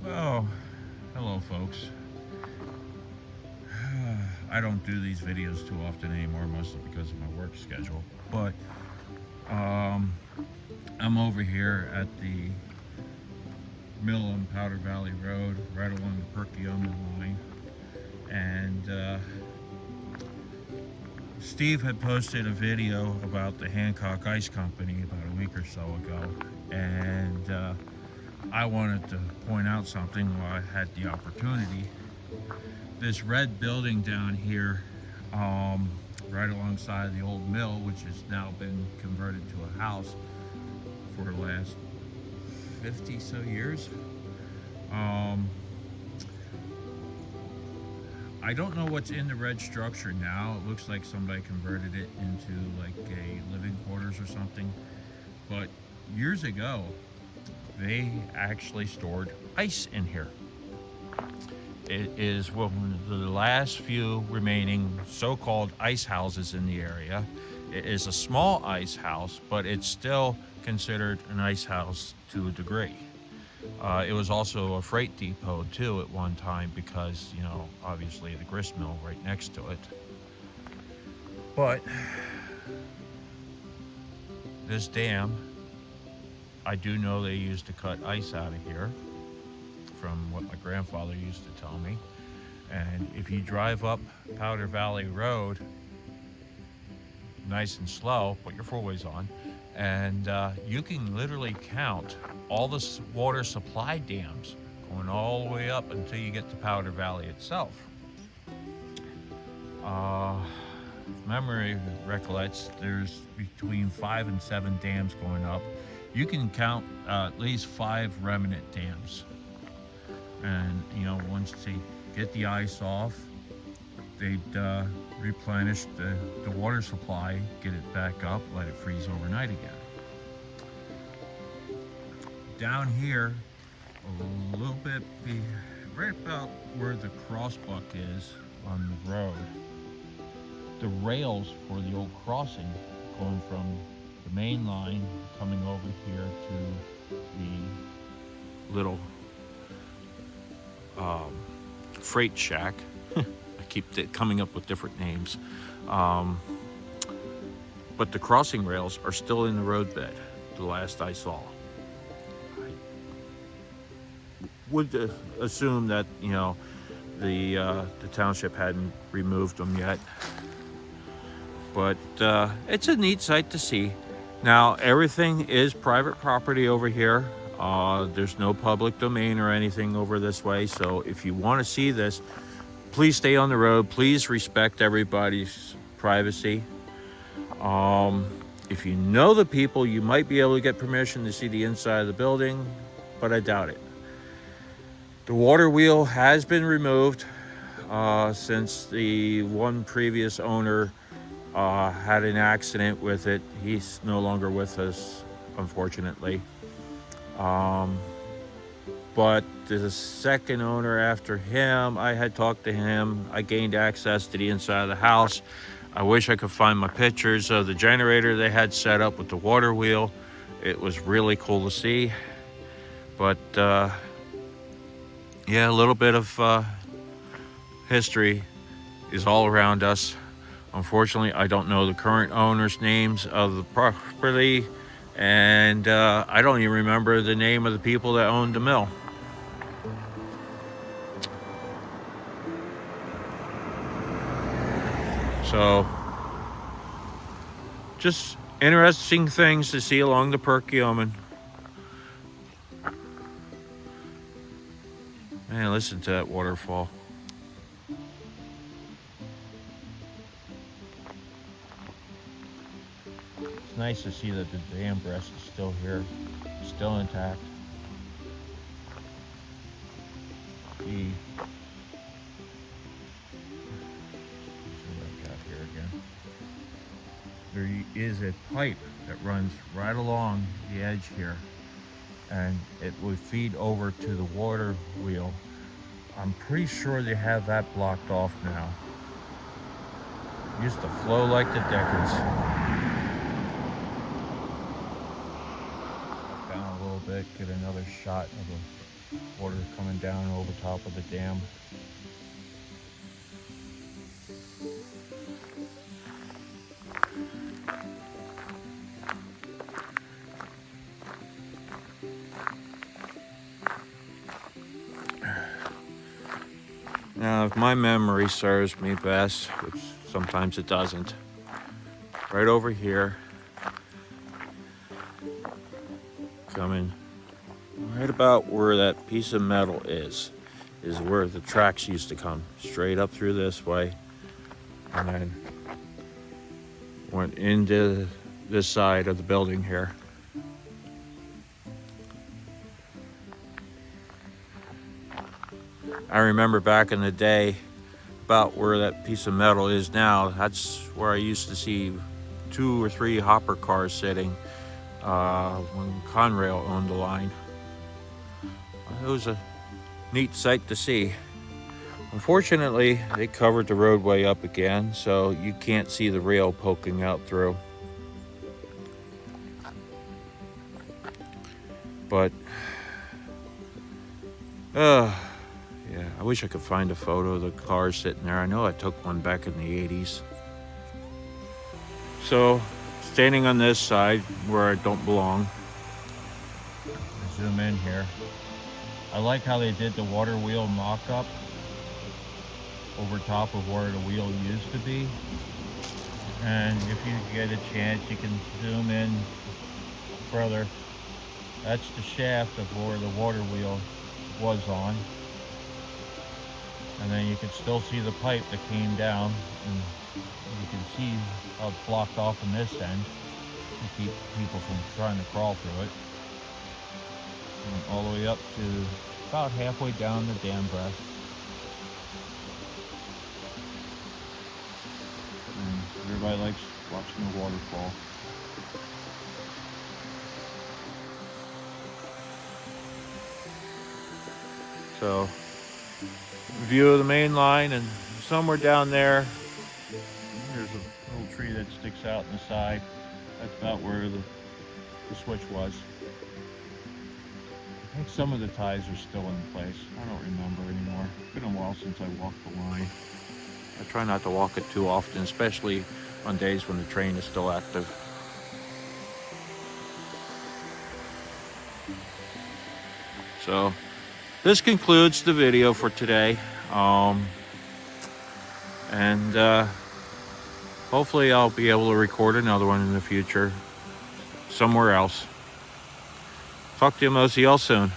Oh, hello folks. I don't do these videos too often anymore, mostly because of my work schedule. But um, I'm over here at the mill on Powder Valley Road, right along the Perkiomen line. And Steve had posted a video about the Hancock Ice Company about a week or so ago. And I wanted to point out something while I had the opportunity. This red building down here, right alongside the old mill, which has now been converted to a house for the last 50 so years. Um, I don't know what's in the red structure now. It looks like somebody converted it into like a living quarters or something. But years ago, they actually stored ice in here. It is one of the last few remaining so-called ice houses in the area. It is a small ice house, but it's still considered an ice house to a degree. It was also a freight depot too at one time because, obviously the grist mill right next to it. But this dam, I do know they used to cut ice out of here, from what my grandfather used to tell me. And if you drive up Powder Valley Road nice and slow, put your four-ways on, and you can literally count all the water supply dams going all the way up until you get to Powder Valley itself. If memory recollects, there's between 5 and 7 dams going up. You can count at least 5 remnant dams. And, once they get the ice off, they'd replenish the water supply, get it back up, let it freeze overnight again. Down here, a little bit, right about where the crossbuck is on the road, the rails for the old crossing going from the main line coming over here to the little freight shack. I keep coming up with different names. But the crossing rails are still in the roadbed, the last I saw. I would assume that, the township hadn't removed them yet. But it's a neat sight to see. Now, everything is private property over here. There's no public domain or anything over this way. So if you want to see this, please stay on the road. Please respect everybody's privacy. If you know the people, you might be able to get permission to see the inside of the building, but I doubt it. The water wheel has been removed since the one previous owner had an accident with it. He's no longer with us, unfortunately. But the second owner after him, I had talked to him. I gained access to the inside of the house. I wish I could find my pictures of the generator they had set up with the water wheel. It was really cool to see. But yeah, a little bit of history is all around us. Unfortunately, I don't know the current owners' names of the property, and I don't even remember the name of the people that owned the mill. So, just interesting things to see along the Perkiomen. Man, listen to that waterfall. It's nice to see that the dam breast is still here, still intact. There is a pipe that runs right along the edge here, and it would feed over to the water wheel. I'm pretty sure they have that blocked off now. It used to flow like the Dickens. Down a little bit, get another shot of Water coming down over top of the dam. Now, if my memory serves me best, which sometimes it doesn't, right over here, coming right about where that piece of metal is where the tracks used to come. Straight up through this way, and then went into this side of the building here. I remember back in the day, about where that piece of metal is now, that's where I used to see 2 or 3 hopper cars sitting when Conrail owned the line. It was a neat sight to see. Unfortunately, they covered the roadway up again, so you can't see the rail poking out through. But, yeah, I wish I could find a photo of the car sitting there. I know I took one back in the 80s. So, standing on this side where I don't belong, zoom in here. I like how they did the water wheel mock-up over top of where the wheel used to be. And if you get a chance, you can zoom in further. That's the shaft of where the water wheel was on. And then you can still see the pipe that came down, and you can see how it's blocked off on this end to keep people from trying to crawl through it. And all the way up to about halfway down the dam breast. And everybody likes watching the waterfall. So, view of the main line, and somewhere down there, there's a little tree that sticks out in the side. That's about where the switch was. I think some of the ties are still in place. I don't remember anymore. It's been a while since I walked the line. I try not to walk it too often, especially on days when the train is still active. So, this concludes the video for today. Hopefully I'll be able to record another one in the future somewhere else. Talk to you, Mosey, all soon.